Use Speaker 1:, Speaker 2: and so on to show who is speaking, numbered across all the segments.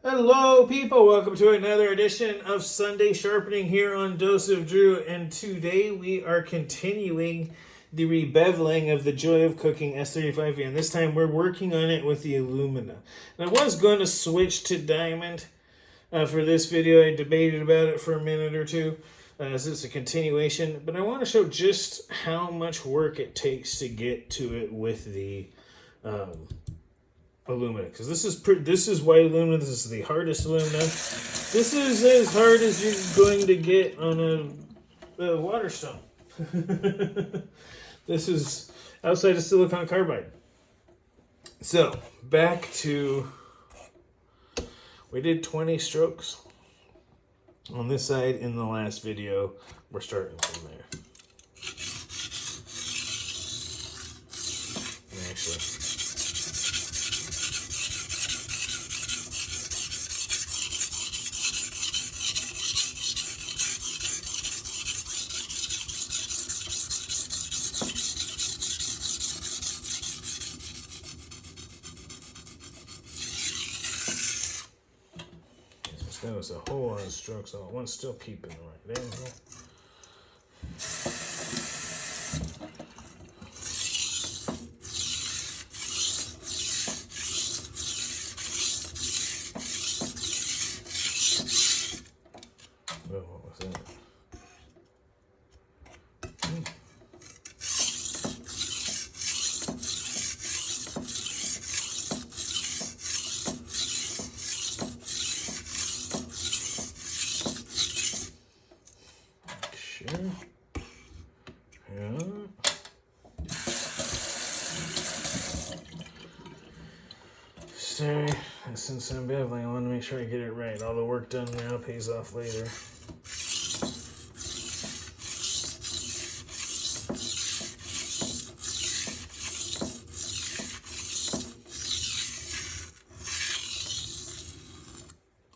Speaker 1: Hello people, welcome to another edition of Sunday Sharpening here on Dose of Drew, and today we are continuing the rebeveling of the Joy of Cooking S35VN. This time we're working on it with the alumina. And I was going to switch to diamond for this video. I debated about it for a minute or two as it's a continuation, but I want to show just how much work it takes to get to it with the alumina, because this is white alumina. This is the hardest alumina. This is as hard as you're going to get on a water stone. This is outside of silicon carbide. So back to, we did 20 strokes on this side in the last video. We're starting from there. Actually, that was a whole lot of strokes all at once, still keeping the right angle. Oh, what was that? Yeah. Sorry, since I'm beveling, I want to make sure I get it right. All the work done now pays off later.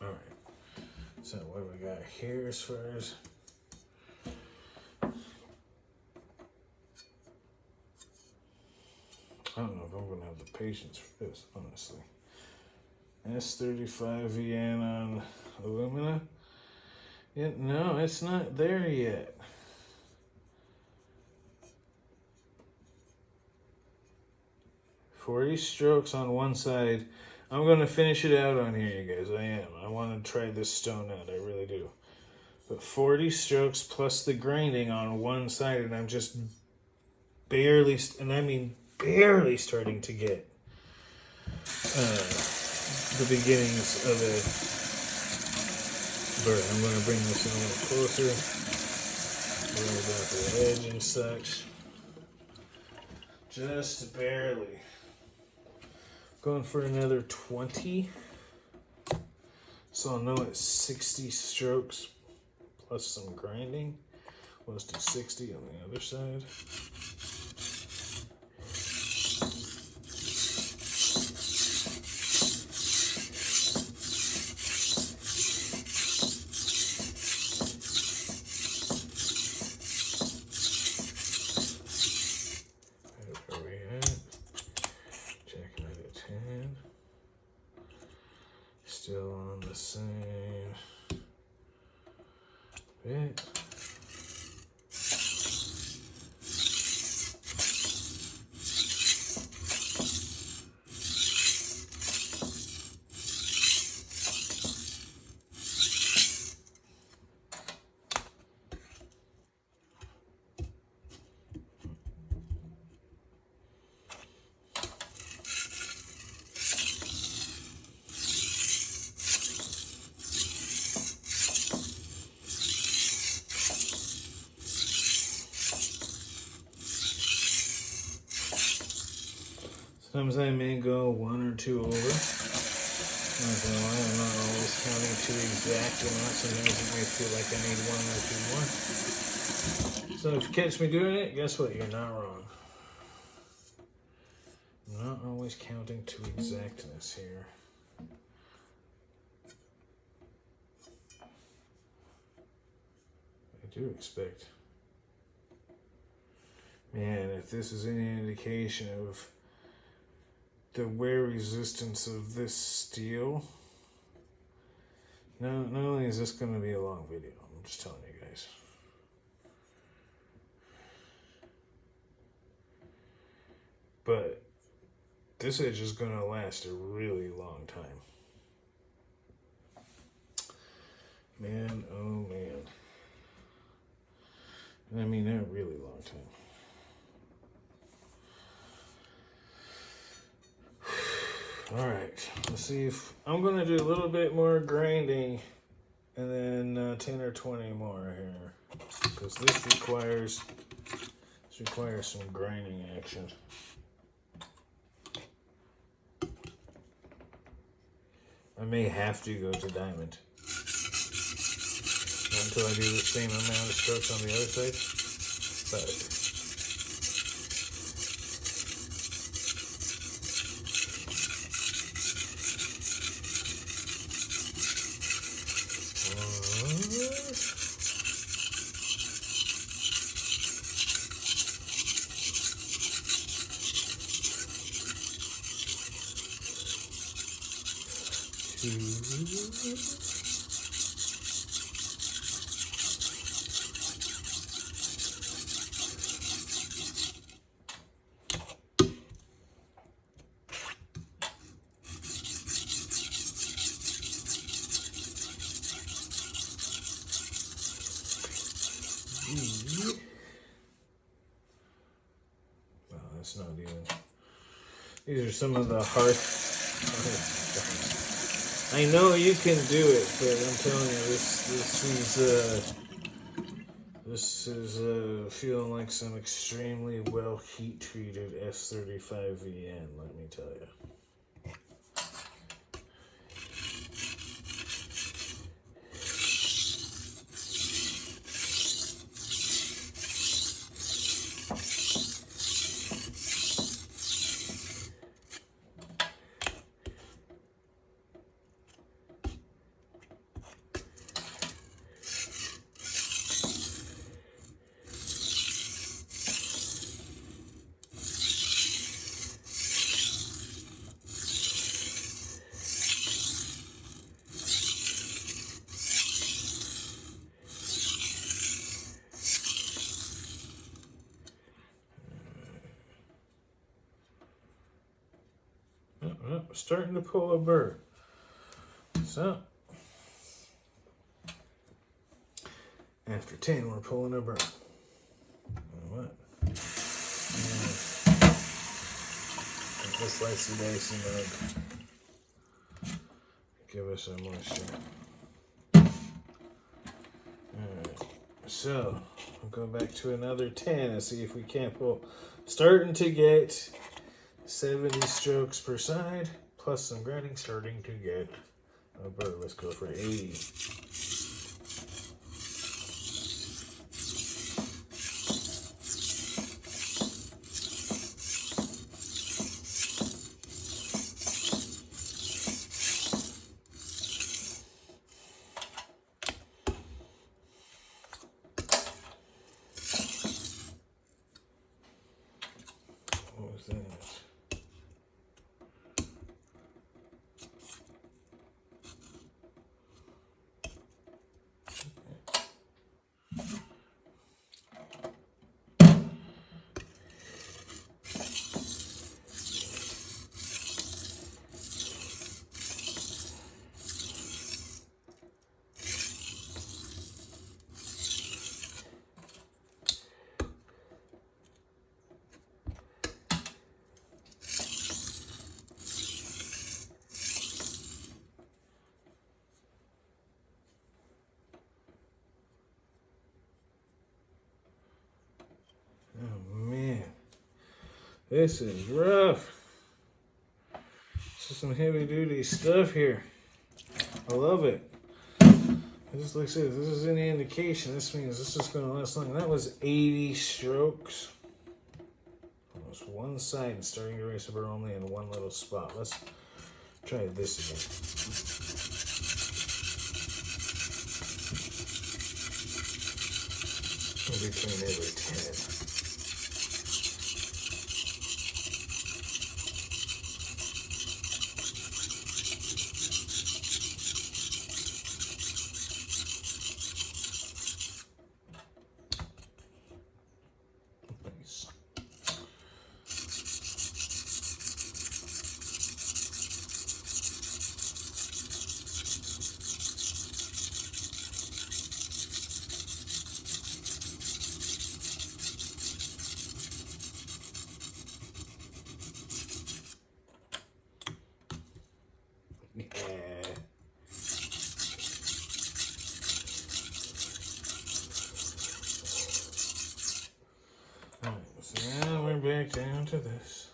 Speaker 1: All right. So what do we got here as far as? I don't know if I'm going to have the patience for this, honestly. S35VN on alumina. No, it's not there yet. "40 strokes on one side. I'm going to finish it out on here, you guys. I am. I want to try this stone out. I really do. But 40 strokes plus the grinding on one side, and I'm just barely, and I mean barely starting to get the beginnings of a burn. I'm going to bring this in a little closer. Worry about the edge and such. Just barely. Going for another 20. So I'll know it's 60 strokes plus some grinding. Let's do 60 on the other side. Still on the same bit. Sometimes I may go one or two over. Not gonna lie, I'm not always counting to the exact amount. Sometimes it may feel like I need one or two more. So if you catch me doing it, guess what? You're not wrong. I'm not always counting to exactness here. I do expect. Man, if this is any indication of the wear resistance of this steel, not only is this going to be a long video, I'm just telling you guys. But this edge is going to last a really long time. Man, oh man. I mean, a really long time. All right, let's see if I'm gonna do a little bit more grinding and then 10 or 20 more here, because this requires some grinding action. I may have to go to diamond. Not until I do the same amount of strokes on the other side, but well, that's not even. These are some of the hard. I know you can do it, but I'm telling you, this is feeling like some extremely well heat treated S35VN. Let me tell you. Starting to pull a burr. So, after 10, we're pulling a burr. What? This slicey dicey mug. Give us some moisture. Alright, so we'll go back to another 10 and see if we can't pull. Starting to get 70 strokes per side, plus some grinding, starting to get a burr. Let's go for 80. What was that? This is rough. This is some heavy duty stuff here. I love it. Just like I said, if this is any indication, this means this is going to last long. That was 80 strokes. Almost one side and starting to race a burr only in one little spot. Let's try this again. Between every 10. Alright, so now we're back down to this.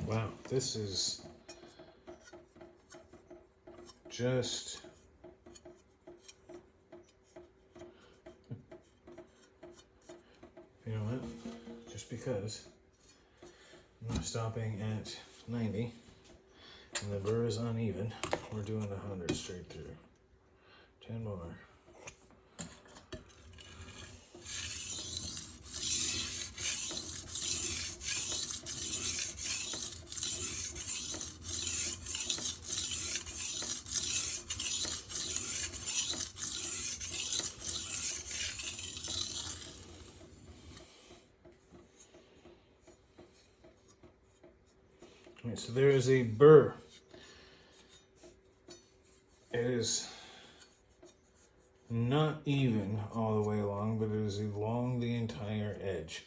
Speaker 1: Wow, this is just you know what? Just because I'm stopping at 90 and the burr is uneven, we're doing 100 straight through. 10 more. Right, so there is a burr. It is not even all the way along, but it is along the entire edge.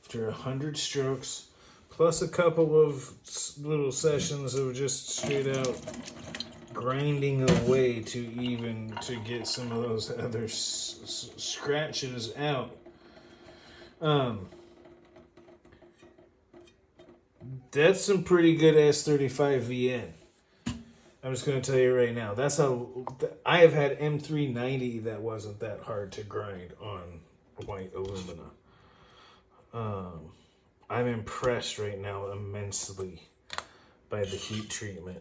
Speaker 1: After 100 strokes, plus a couple of little sessions of just straight out grinding away to get some of those other scratches out. That's some pretty good S35VN. I'm just going to tell you right now. That's how I have had M390 that wasn't that hard to grind on white alumina. I'm impressed right now immensely by the heat treatment.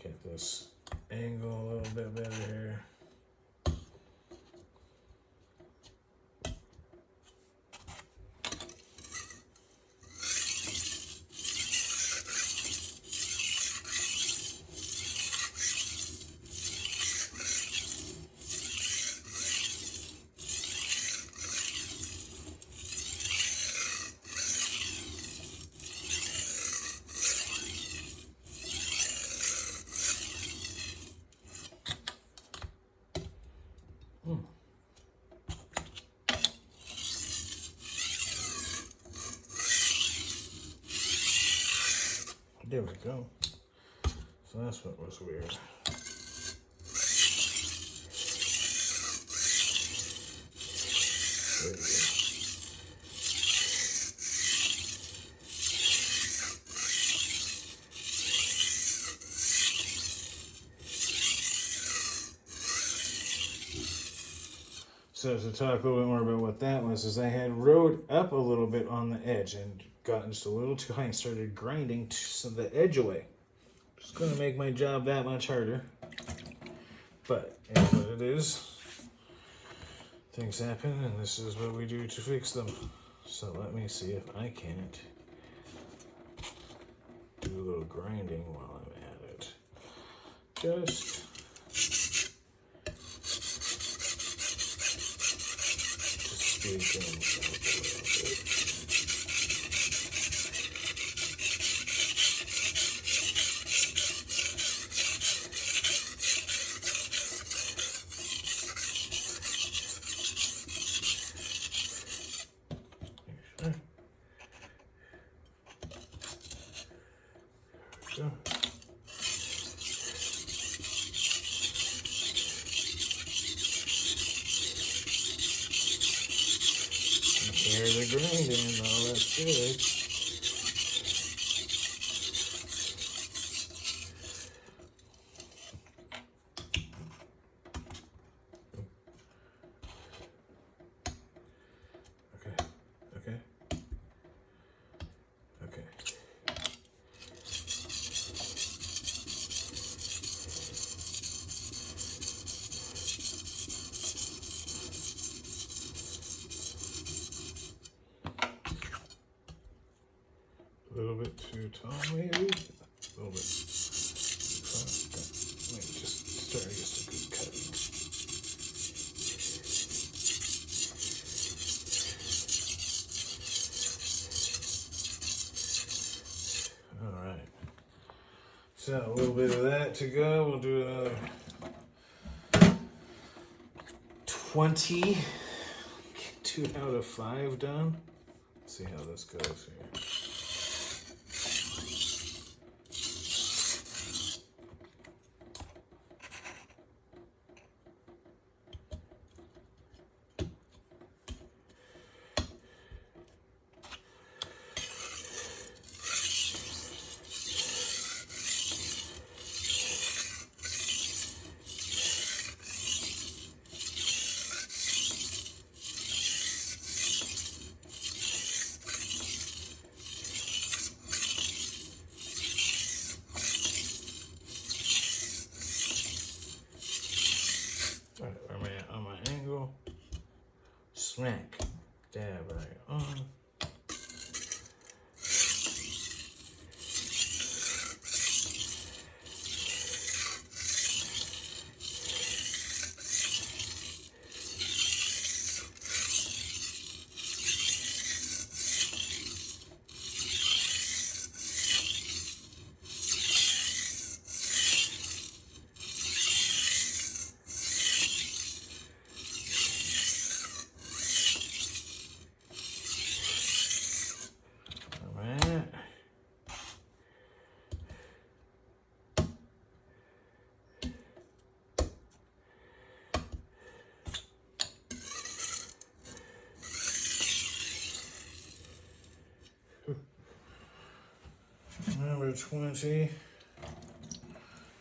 Speaker 1: Get this angle a little bit better here. There we go. So that's what was weird. There we go. So to talk a little bit more about what that was, is I had rode up a little bit on the edge and gotten just a little too high and started grinding the edge away. Just going to make my job that much harder. But it is what it is. Things happen, and this is what we do to fix them. So let me see if I can't do a little grinding while I'm at it. Just speed things up a little bit. Sure. Hear the grinding. Oh, that's good. Okay. A little bit too tall, maybe? A little bit too far. Maybe just start just a good cutting. Alright. So a little bit of that to go. We'll do another 20. 2 out of 5 done. Let's see how this goes here. On my angle, smack, dab right on. Number 20.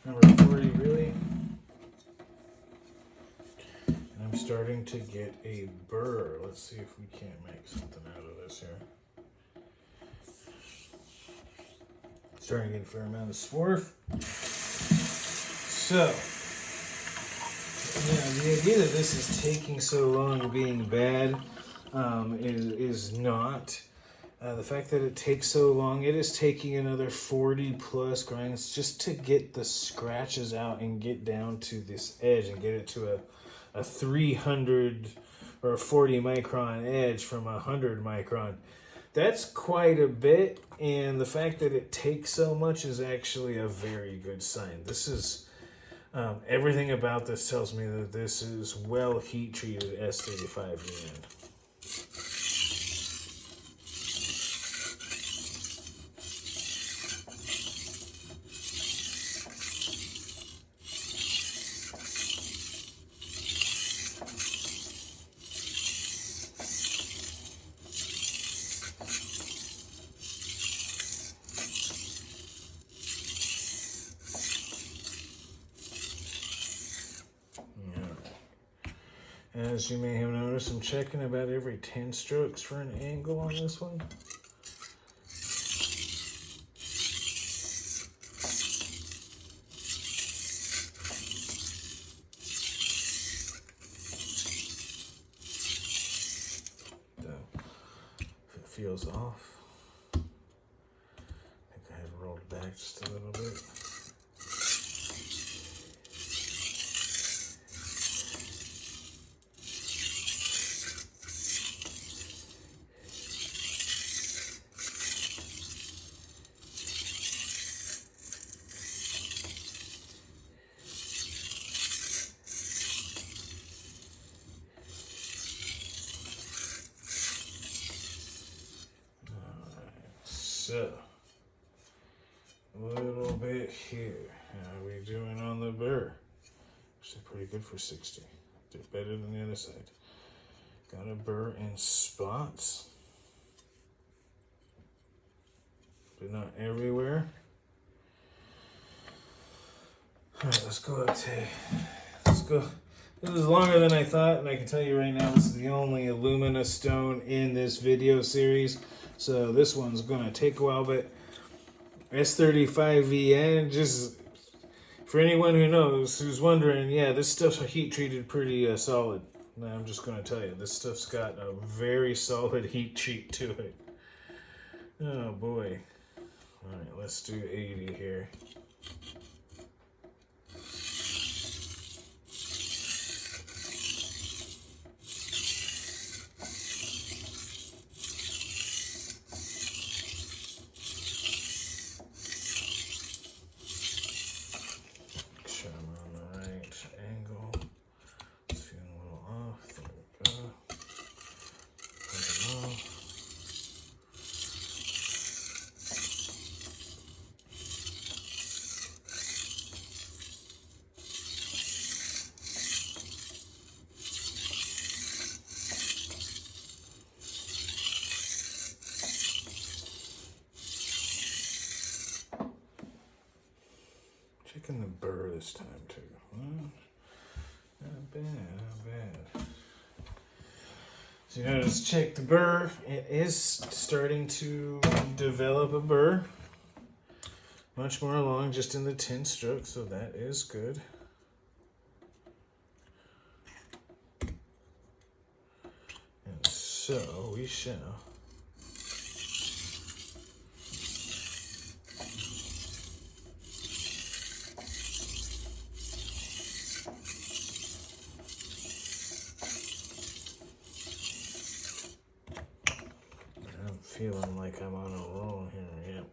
Speaker 1: Number 40, really. And I'm starting to get a burr. Let's see if we can't make something out of this here. Starting to get a fair amount of swarf. So, yeah, the idea that this is taking so long being bad is not. The fact that it takes so long, it is taking another 40 plus grinds just to get the scratches out and get down to this edge and get it to a 300 or a 40 micron edge from a 100 micron. That's quite a bit, and the fact that it takes so much is actually a very good sign. This is, everything about this tells me that this is well heat treated S35VN. As you may have noticed, I'm checking about every 10 strokes for an angle on this one. So, if it feels off, I think I had rolled back just a little bit. So, a little bit here. How are we doing on the burr? Actually pretty good for 60. Did better than the other side. Got a burr in spots, but not everywhere. All right, let's go up to. Let's go. This is longer than I thought, and I can tell you right now, this is the only alumina stone in this video series. So this one's gonna take a while, but S35VN, just for anyone who knows, who's wondering, yeah, this stuff's heat treated pretty solid. Now I'm just gonna tell you, this stuff's got a very solid heat treat to it. Oh boy. All right, let's do 80 here. Checking the burr this time too. Not bad, not bad. So you notice, check the burr. It is starting to develop a burr. Much more along, just in the 10 strokes, so that is good. And so we shall. Feeling like I'm on a roll here, yep.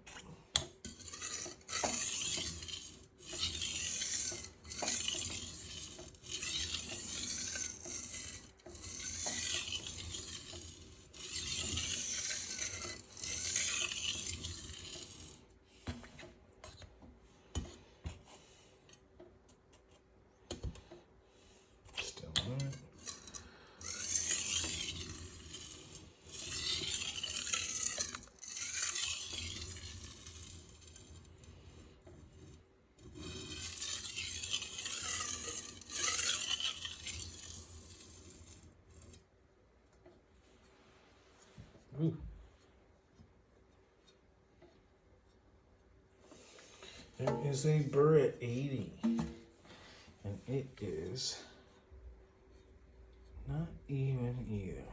Speaker 1: Still on it. Ooh. There is a burr at 80, and it is not even either.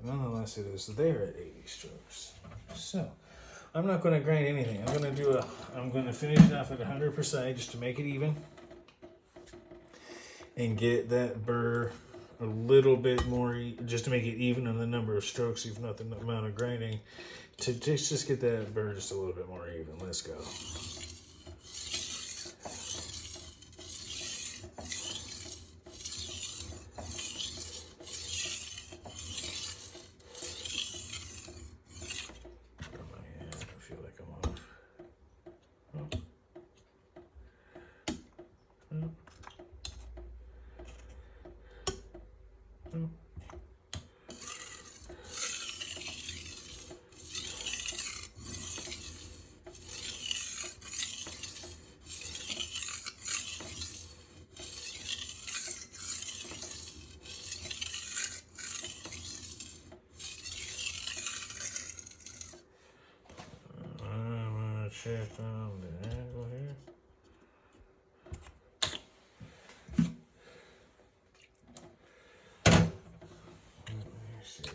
Speaker 1: Nonetheless, it is there at 80 strokes. So, I'm not going to grind anything. I'm going to finish it off at 100% just to make it even. And get that burr a little bit more, just to make it even on the number of strokes, even not the amount of grinding, to just get that burr just a little bit more even. Let's go. I feel like I'm off. Oh. Oh. Check on the angle here. Let me see.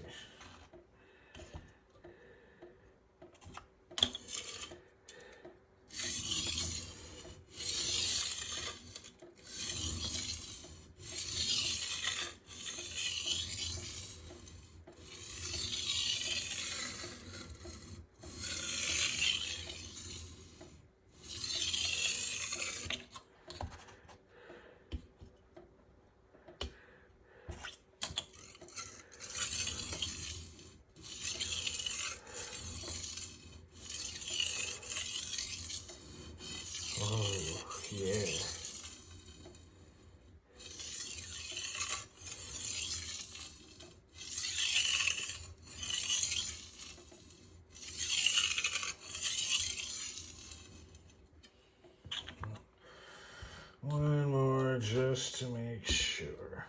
Speaker 1: make sure.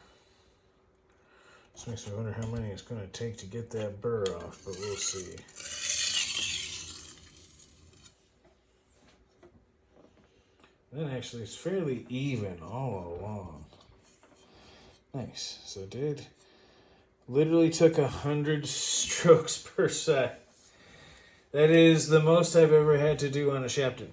Speaker 1: This makes me wonder how many it's going to take to get that burr off, but we'll see. Then actually it's fairly even all along. Nice. So it did. Literally took 100 strokes per side. That is the most I've ever had to do on a Shapton.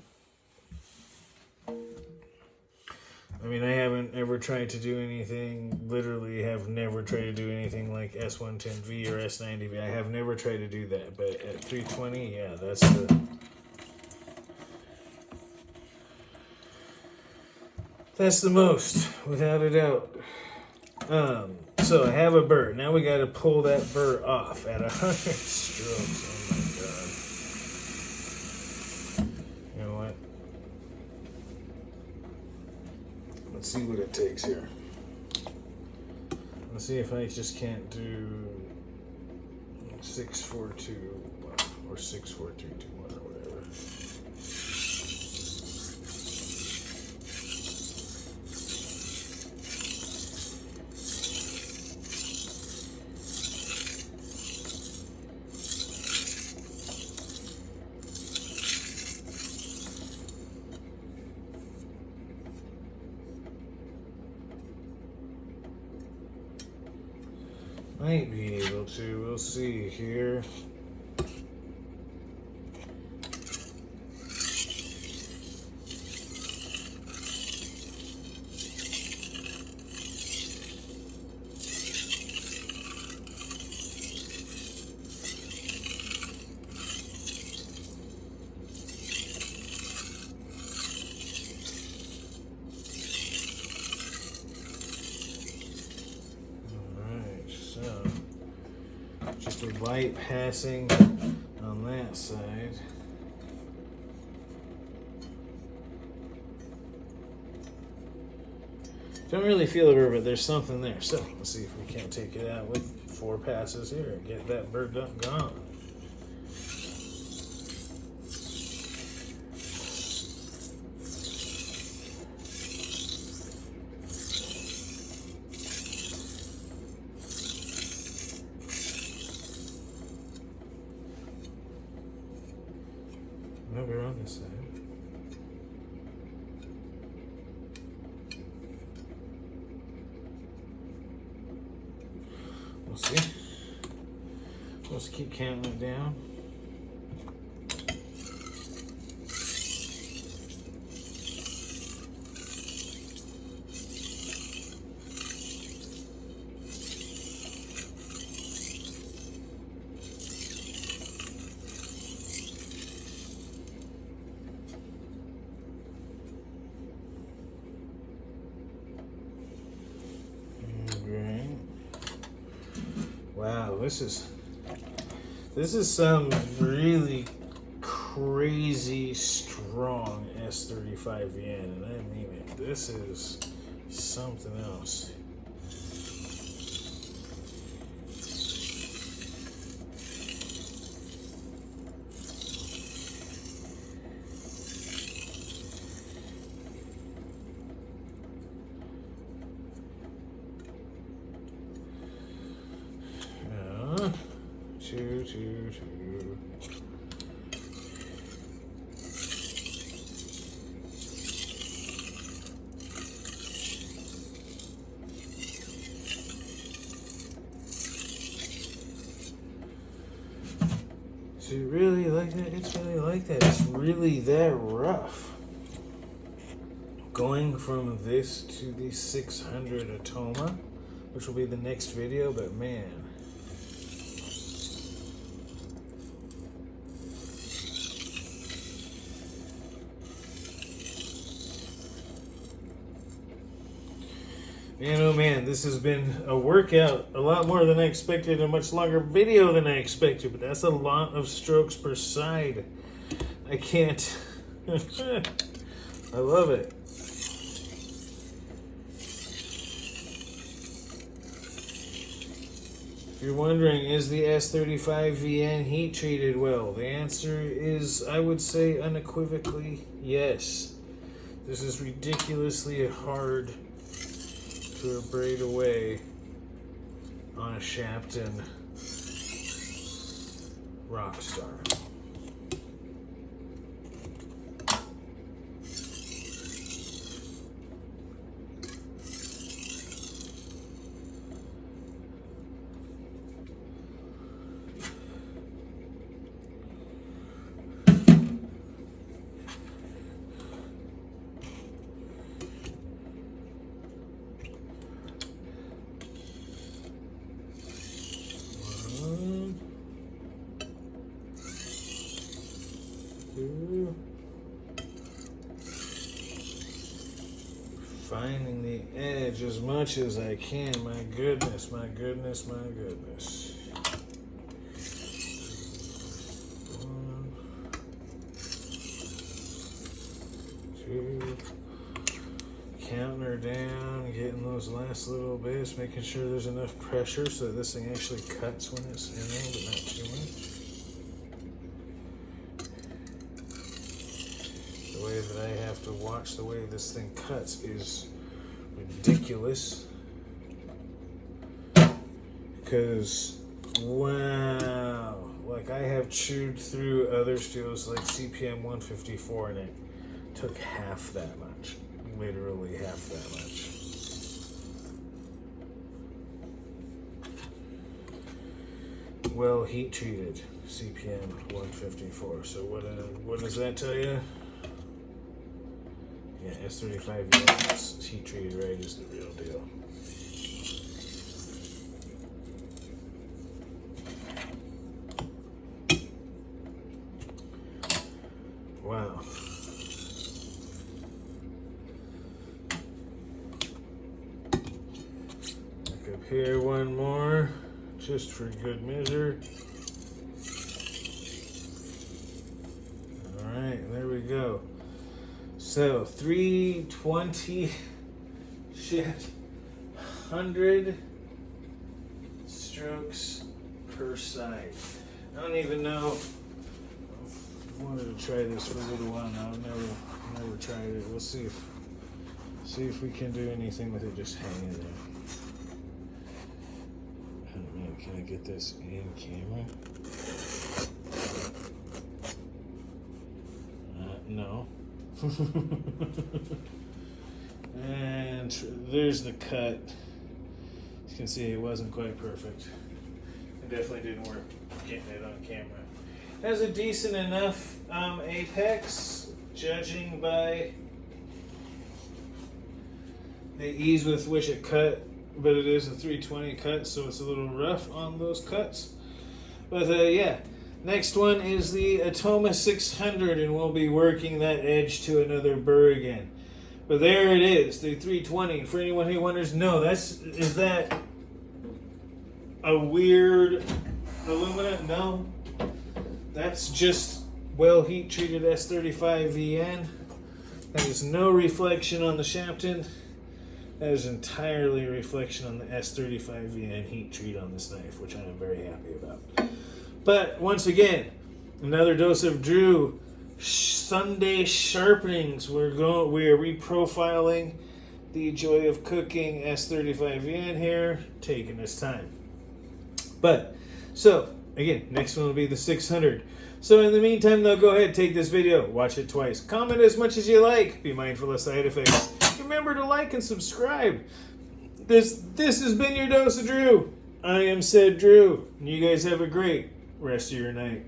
Speaker 1: I mean, I haven't ever tried to do anything, literally have never tried to do anything like S110V or S90V. I have never tried to do that, but at 320, yeah, that's the most, without a doubt. So I have a burr. Now we got to pull that burr off at 100 strokes. Oh my god. You know what? Let's see what it takes here. Let's see if I just can't do 6-4-2 or 6-4-3-2-1 or whatever. Might be able to, we'll see here. Just a light passing on that side. Don't really feel the burr, but there's something there. So let's see if we can't take it out with 4 passes here and get that burr gone. No, we're on this side. We'll see. Let's keep counting it down. Wow, this is some really crazy strong S35VN, and I mean it. This is something else. Two. So you really like that? It's really like that. It's really that rough. Going from this to the 600 Atoma, which will be the next video, but man. Man, oh man, this has been a workout, a lot more than I expected, a much longer video than I expected, but that's a lot of strokes per side. I can't, I love it. If you're wondering, is the S35VN heat treated well? The answer is, I would say unequivocally, yes. This is ridiculously hard to abrade away on a Shapton Rockstar. Finding the edge as much as I can. My goodness, my goodness, my goodness. 1, 2. Counting her down, getting those last little bits, making sure there's enough pressure so that this thing actually cuts when it's in there, but not too much. The way that I have to watch the way this thing cuts is ridiculous. Because, wow, like I have chewed through other steels like CPM 154 and it took half that much. Literally half that much. Well heat treated CPM 154. So what does that tell you? Yeah, S35VN heat treated right is the real deal. Wow. Back up here one more, just for good measure. All right, there we go. So 320, 100 strokes per side. I don't even know. I've wanted to try this for a little while now. I've never tried it. We'll see if we can do anything with it just hanging there. Oh man, can I get this in camera? No. And there's the cut. As you can see, it wasn't quite perfect. It definitely didn't work getting it on camera. It has a decent enough apex, judging by the ease with which it cut, but it is a 320 cut, so it's a little rough on those cuts. But yeah. Next one is the Atoma 600, and we'll be working that edge to another burr again. But there it is, the 320. For anyone who wonders, no, is that a weird alumina? No, that's just well heat treated S35VN. That is no reflection on the Shapton. That is entirely a reflection on the S35VN heat treat on this knife, which I am very happy about. But once again, another dose of Drew. Sunday sharpenings. We are reprofiling the Joy of Cooking S35VN here, taking this time. But so again, next one will be the 600. So in the meantime, though, go ahead, take this video, watch it twice, comment as much as you like, be mindful of side effects. Remember to like and subscribe. This has been your dose of Drew. I am said Drew, and you guys have a great rest of your night.